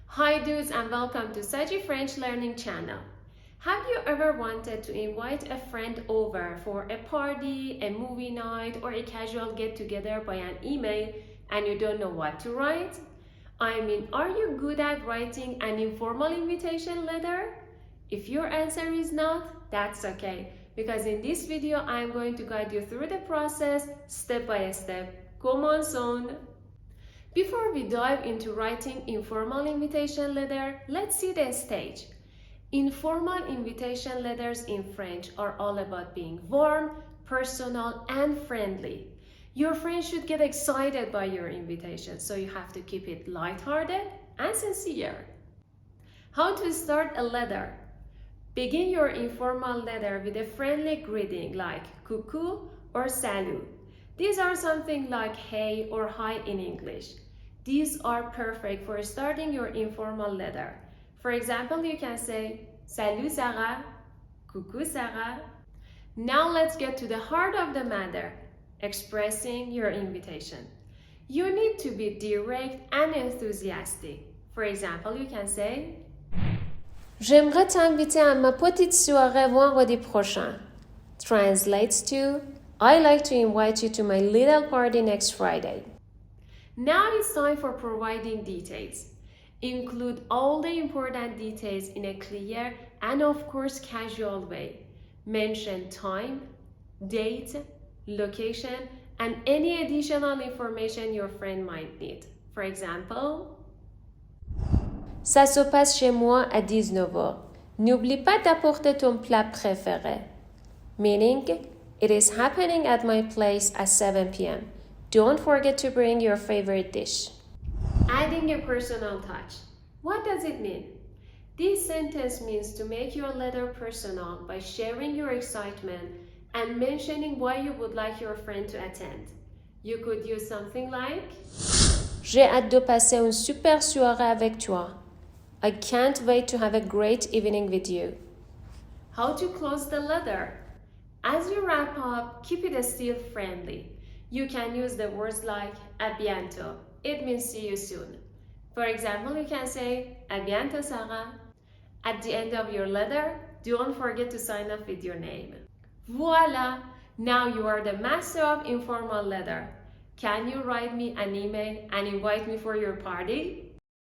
Hi dudes and welcome to Saji French Learning Channel. Have you ever wanted to invite a friend over for a party, a movie night, or a casual get-together by an email and you don't know what to write? I mean, are you good at writing an informal invitation letter? If your answer is not, that's okay, because in this video I'm going to guide you through the process step by step. Commençons! Before we dive into writing informal invitation letter, let's see the stage. Informal invitation letters in French are all about being warm, personal, and friendly. Your friends should get excited by your invitation, so you have to keep it lighthearted and sincere. How to start a letter? Begin your informal letter with a friendly greeting like coucou or salut. These are something like hey or hi in English. These are perfect for starting your informal letter. For example, you can say, Salut Sarah, Coucou Sarah. Now let's get to the heart of the matter, expressing your invitation. You need to be direct and enthusiastic. For example, you can say, J'aimerais t'inviter à ma petite soirée vendredi prochain. Translates to, I like to invite you to my little party next Friday. Now it's time for providing details. Include all the important details in a clear and of course casual way. Mention time, date, location, and any additional information your friend might need. For example, Ça se passe chez moi à 19h. N'oublie pas d'apporter ton plat préféré. Meaning, it is happening at my place at 7 p.m. Don't forget to bring your favorite dish. adding a personal touch. What does it mean? This sentence means to make your letter personal by sharing your excitement and mentioning why you would like your friend to attend. You could use something like, J'ai hâte de passer une super soirée avec toi. I can't wait to have a great evening with you. how to close the letter. As you wrap up, keep it still friendly. You can use the words like a bientôt. It means see you soon. For example, you can say a bientôt, Sarah. At the end of your letter, don't forget to sign off with your name. Voila! Now you are the master of informal letter. Can you write me an email and invite me for your party?